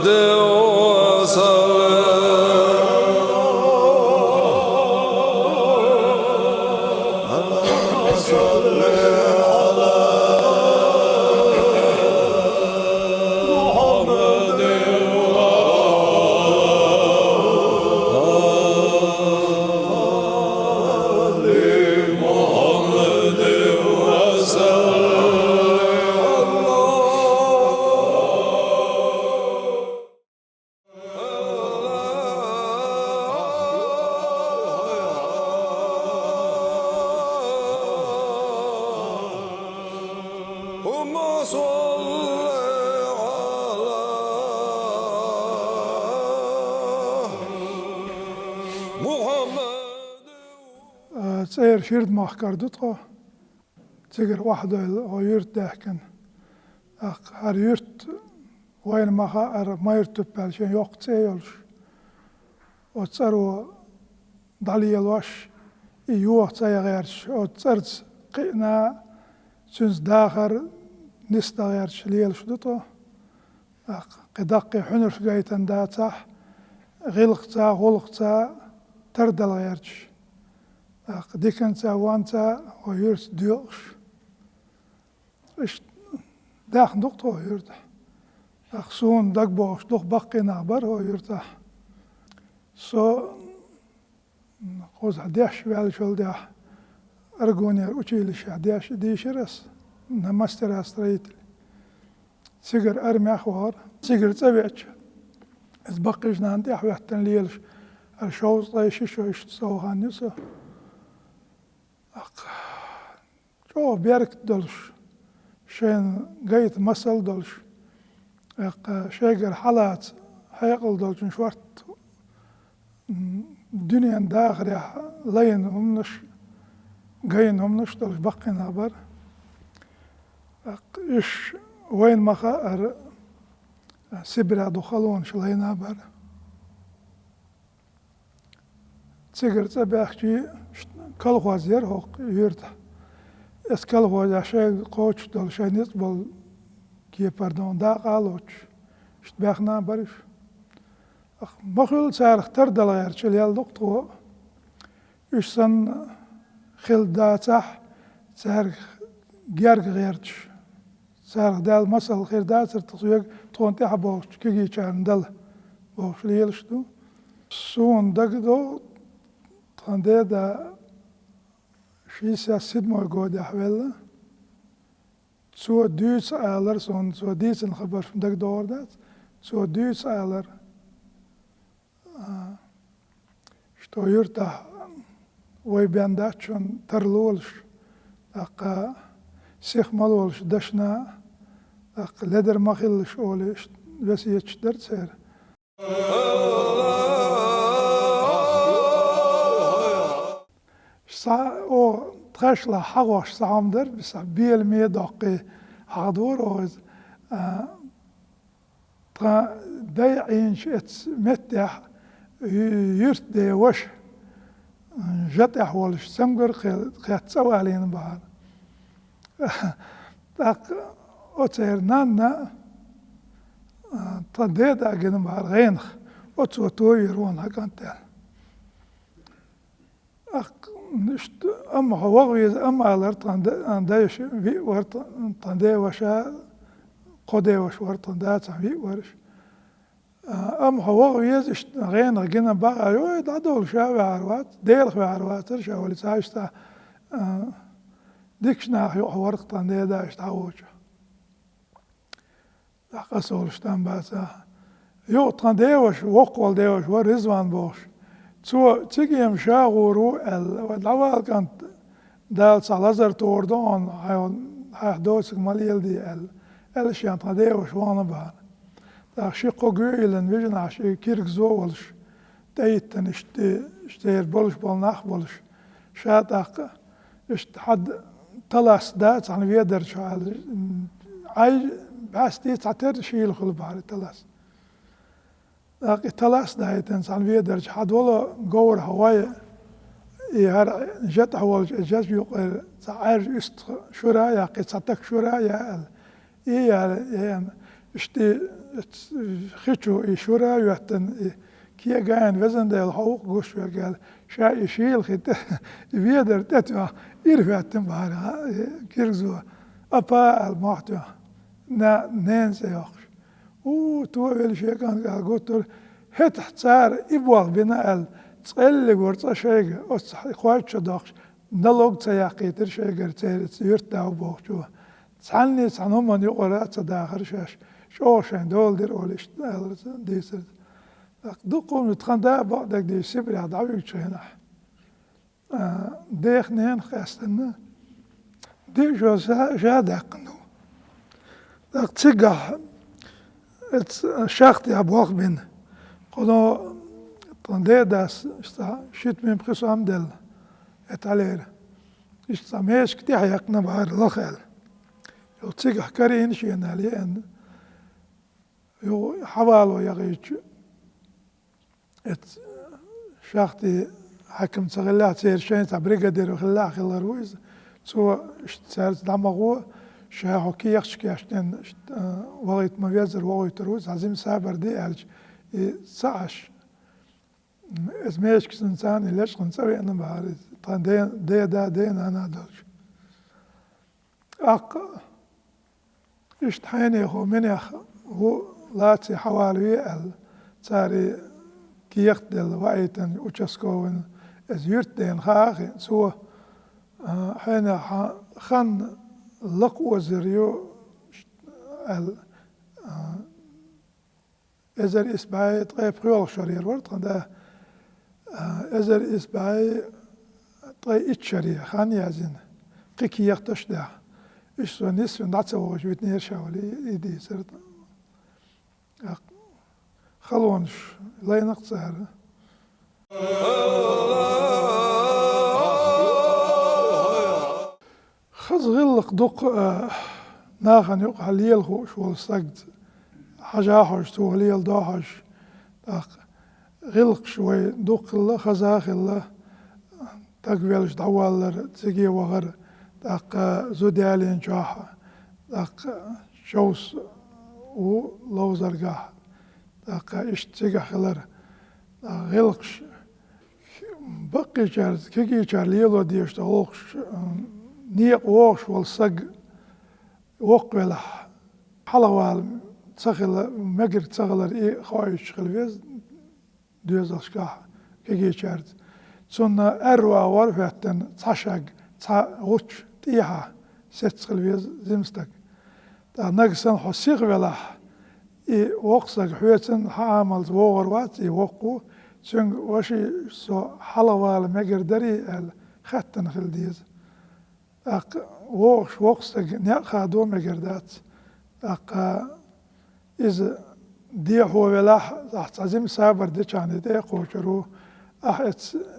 محمد اللهم صل على محمد. تسير شيرد ماخ كاردوتو تسير واحد ويرت داكن هر يرت وين ما ما يرتب شيء يوق تسيلش وتصيروا ضلي الوش يوق تسير غيرش وتصيرت قينا سنس داخر نستا غيرش ليلش دوتو قدقي حنرش جايتن داتح غلقتا غلقتا تردل غيرش ديكنتا وانتا ويرت ديوش إش داخ نقطة ويرت أخسون دقبوش دوخ بقي نعبر ويرت سو قوز هديش بالشول ديح أرجوني أوتشيلش هديش ديشرس نمستر أستريت سيجر أرمي أخوار سيجر تبعش إذ بقيش نانتي أحوحتن ليلش الشوز طيشش ويش تسوها نسو شو بيرك دولش شين قيت مسل دولش شيقر حالات حيقل دولش نشورت الدنيا داخل لين همنش قين همنش دولش بقي نابر إيش وين مخا سبرا دخلون شلي نابر تسيقر تباخشي كالغوازير هوق يرد اس كالغوازير شيء قوش دول شيء نسبل كي باردون دا قالوش شت باخنا برش مخل سارخ تردل غير شليال دكتو يشسن خل داتح سارخ جارق غيرش سارخ دال مسل خير داتر تصويق تونتي حبوش كيجي كان دل بوش ليلش دو سون دقدو تاندي دا شيسا سيدمو جودة حوالة سو دوس آلر سون سو ديس الخبر from دك دور دات سو دوس آلر شتو يرتاح وي بياندات شون ترلولش أقا سيخ مالولش دشنا أق لدر مخيلش أولش بس يتشدر تسير او تخشلا حقوش سامدر بس بيل مي دقي حضور اوز دايعين شت متح يرت دي وش جتح ولش سمجر خيات سوالين بار تاق اوتير نانا تديد اجن بار غينخ اوتو تويرون هكانتل نشت أما هواويز أما على تاندايش في ورت تانداي وشا قدي وش ورت تاندات في ورش أما هواويز إشت غين جينا بقى يو دادول شا بعروات ديل بعروات شا ولي سايشتا ديكشنا ورت تانداي داش تعوج قصول شتان باسا يو تانداي وش وقول داي وش ورزوان بوش تو تيجي مشاغورو والأول كانت دال سالازر توردون هاي دوسك ماليل دي الشيان تادي وشوانا بها تاخشيقو جويلن فيجن عشي كيرك زولش تايتن اشتير بولش بولناخ بولش شاتاق اشت حد تلاس دات عن فيدر شعال عاي باستي تعتر شيل خل بحر تلاس تلاس دايتن عن فيدر حد والله جور هواي يهر جت هو جت يقول تعال است شرايا قصتك شرايا يعني اشتي خيشو يشورا يوتن كيا جاين وزن ده الحوق قش قال شا يشيل خيت بيقدر تتوا يرفع تنبار كيرزو أبا المحتوى ننسى يخش تو شيء كان قلت هت صار يبغى بنا تسأل قرص شيء أص خوات شداخش نلوج تياقي ترشيء قرص يرتاح بوخشوا تسألني سانهم من يقرأ تداخل شاش شو شين دول دير أولش ديسر دقوم يتخندا بعدك دي سبري عداوي شينا ديخ نين خاستنا دي جو جادق نو دق تسقح شاختي أبوخ بين قلنا تندي داس شيت من بخسو عمدل اتعلير ميش كتي حيقنا بار لخيل يو تسقح كارين شينا لين يو حوالو يغيج شاختي حكم تغلاه تسير شين تبريقدر وخلاه خلا رويز سو سارت دماغو شاهو كي يخشك يشتن وغيت مبيزر وغيت روز عزيم سابر دي ألج ساعش اسميش كسنساني ليش خنسوي أنا بعرف طان دين أنا دولش اشتحيني هو مني هو لاتي حوالي تاري كي يختل وعيتن وشسكوين از يرتين خاخي سو حين خن لق وزريو ازر اسباي طيب خيول شرير ورد خندا ازر اسباي طيب اتشرير خان يازين قيكي يختش ده ايش سو نسو ناتسو وجويت نير شاولي ايدي سرت خلونش لا ينقصها خز غلق دق ناخن يقع ليل خوش والسجد حاجة حاج تو ليل داحج غلق شوي دق الله خزاخ الله تقبلش دوالر تجي وغر زودالين جاحة شوس ولوزر جاح اشتجح خلر غلقش بقي جار كي جار ليلو ديش تغوخش نيق ووش والسق وقبل حلوال تسخل مجر تسخلر اي خوايش خلفيز دوز اشكاح كي جار سنة أروى ورفتن تشاق غوش تيها ست خلفيز زمستك نقصن حسيق ولاح اي وقصك حويتن حامل وغر وات اي وقو سنگ وشي سو حلوال مجر دري الختن خلديز وقصك نيقا دو مجر دات إذ دي هو ولاح عزيم سابر دي كان دي قوشرو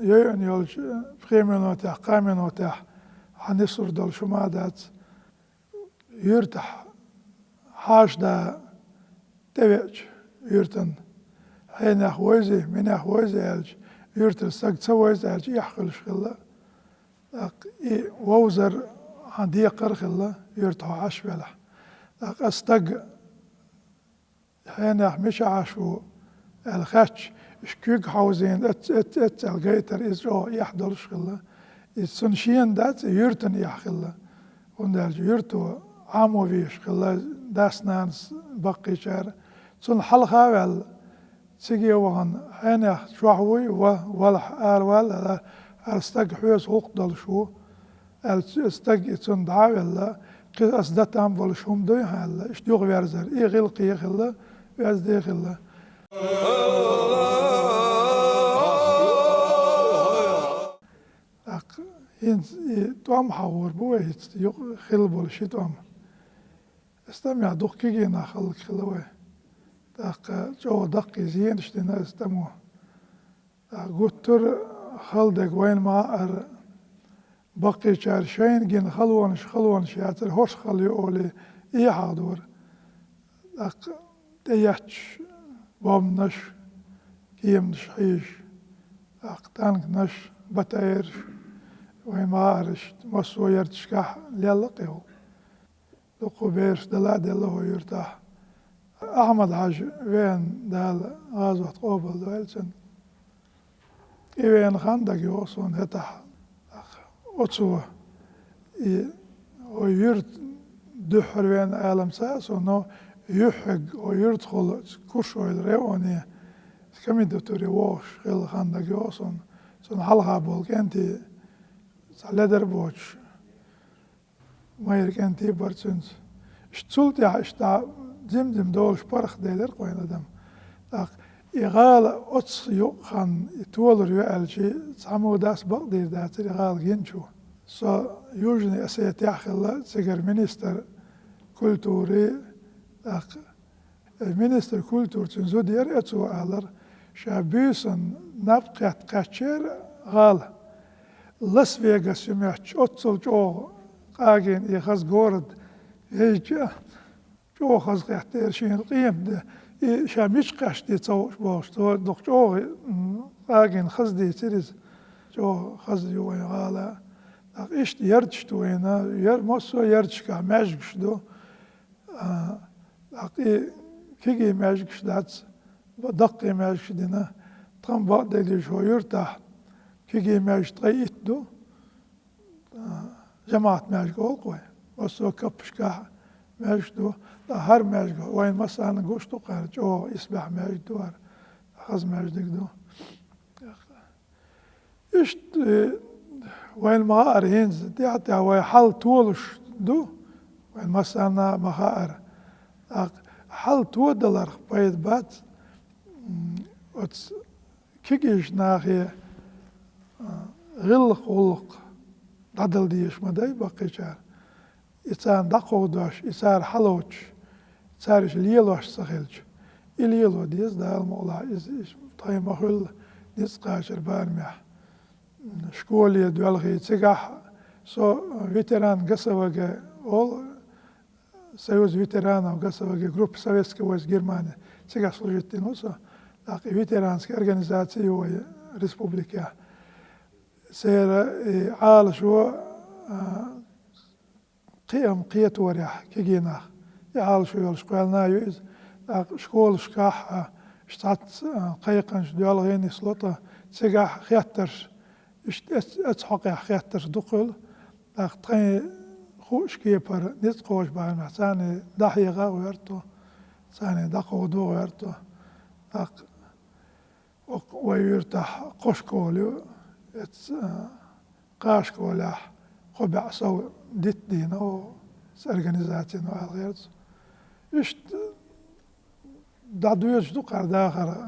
يوين يولج بخيمنوتيح قامنوتيح حنصر دول شمادات يرتح حاش دا تبعج يرتن حين أخويزي من أخويزي ألج يرتن ساق تسويزي ألج يحقل شغلة ووزر عندي قرخ الله يرتح عاش بلح أستق حين مش عاشو الخاتش شكوك حوزين ات الجيتر إزو يحضر شغلة السنشين دات يرتن يحقل وندرج يرتو عامو فيش خلا داس نانس بقي شار سن حلقة وال سيجي وغن حين شوحوي والح وال استق حوز وقدل شو استق سن دعاولا أصدت عم بلشهم دوي هلا اشتيوغ ويرزر إيه غلقي خلا ويزدي خلا توام حور بويت خل بولشي توام استمع دقيقي ناخلق خلوه جو دقي زين اشتنا استمو قلتر خلدك وين ما بقي شار شين جين خلونش ياتر هوش خلي اولي اي حاضور تياتش بام نش كيم نش حيش تانك نش بتايرش وين ما ارش مسو يرتشكح ليلقيو دقو بيرش دلا دلا هو يرتاح أحمد حاج وين دال غزوة قابل دوالسن وين خندق يوصون هتح أتصوه ويرد دحر وين عالم ساس ونو يحق ويدخل كرشو الريوني كمي دكتوري واش خيل خندق يوصون سن حلقة بولك انتي سالدر بوش ما يركنتي برسنس اشتولت يا اشتا زم دولش برخ ديلر قوين ادم إغال أتس يوخان يتولر يوالشي سامو داس بقدير داتر إغال جنشو يوجني أسيتيح الله سيجر مينستر كولتوري مينستر كولتور تنزو دير اتسو آلر شابيسن نبقيت قاتشير غال لاس فيغاس يميحش أتسل جو قاقين يخز غورد يجي جو خز قيحتير شين القيم ده شاميش قاش دي تصوش باش تو دوك جو قاقين خز دي تيريز جو خز يو غالا إيش يردش توينا مصو يردش كا ماجش دو كيجي ماجش داتس بدقي ماجش دينا تقام بعد اللي شو يرتاح كيجي ماجش تغيت دو جماعة ماجش قوي مصو كبش كا ماجش دو هر ماجش وين مثلا قوش تو قارج أو يسبح ماجش دوار خز ماجش دو إيش وين مغار هينز ديعتها وين حل طولش دو وين مثلا مغار حل تودلر بايد بات كيجيش ناخي غلق دادل ديش مداي باقيشار إنسان دقو دوش إنسان حلوش إنسانش ليلوش سخيلش إليلو ديز دا المولا إز طيب مخل ديز قاشر بارميح شكولي دوالغي تسيقح فيتران قصوغي أول سيوز فيترانا وقصوغي جروب سويسكي ويس جيرمانيا تسيقح سلوجتين وصا لكن فيترانسكي أرغانيزاتي هو ريسبوبليكا سير عال شو قية وريح كيجينا يعال شو يلشقالنا يوز شكول شكاح اشتعت قيقنش دوالغيني سلطة تسيقح خياترش اتحقق خياتر دقل تقين خوش كيبر نتقوش بعنا ثاني دحيقة ويرتو ثاني دقو دو ويرتو ويرتاح قوش كوليو قاش كولاح قبع سو ديت دينو سأرغانيزاتين وغير إيش دادو يجدو قرد آخر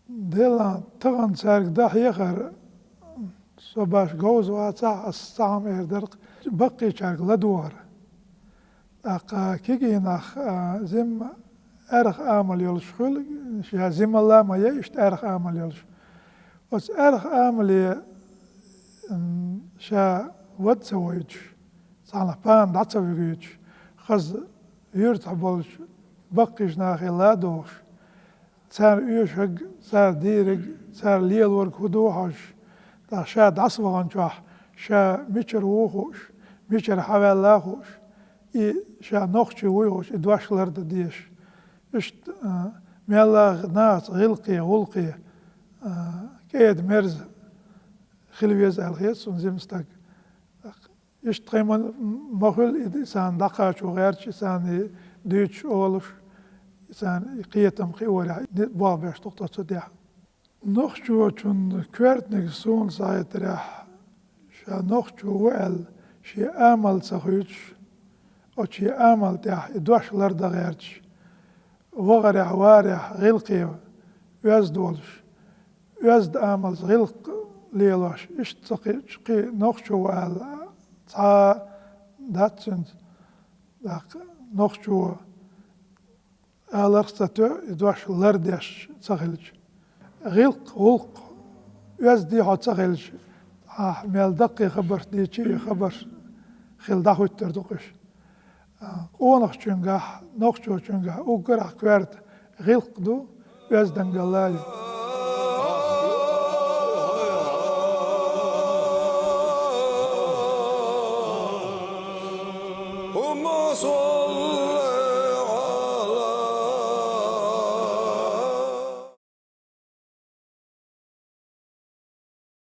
ديلا تغن سارق دحيقر صباش جوز واتسع السام إردرق بقي شارق لدوار كيجي ناخ زم أرخ آمل يلشخل شيا زم الله ما يشت أرخ آمل يلش بس أرخ آمل شا ود سويج صالح بان دات سويج خز يرتح بولش بقيش ناخي لا دوش صار يشق صار ديرق صار ليل ورك هدوحش دا شا دعصبغان شاح شا ميشر ووخوش ميشر حوالاخوش شا نوخشي ويوش ادواش لرد ديش اشت ميلا ناس غلقي كيد مرز خلويز الخيس ونزمستك اشت قيمون مخل إنسان دقاش وغيرش إنسان ديتش أولش إنسان قيتم قيوري بابيش تقطع صديح نخشو چون كوارت نكسون سايت راح شا نخشو وعل شي آمل سخيتش أو شي آمل تاح إدواش لرد غيرش وغرح وارح غلقي ويزدولش ويزد آمل غلق ليلوش إشت سقيتش قي نخشو وعل تا داتسند نخشو آلرستو إدواش لردش سخيلش غلق يزدي حد سخيلش ميل دقي خبر ديشي خبر خيل داخو التردقش قونخ چونگاه نخشو چونگاه اوگرح كوارت غلق دو يزدن قلاي اللهم صل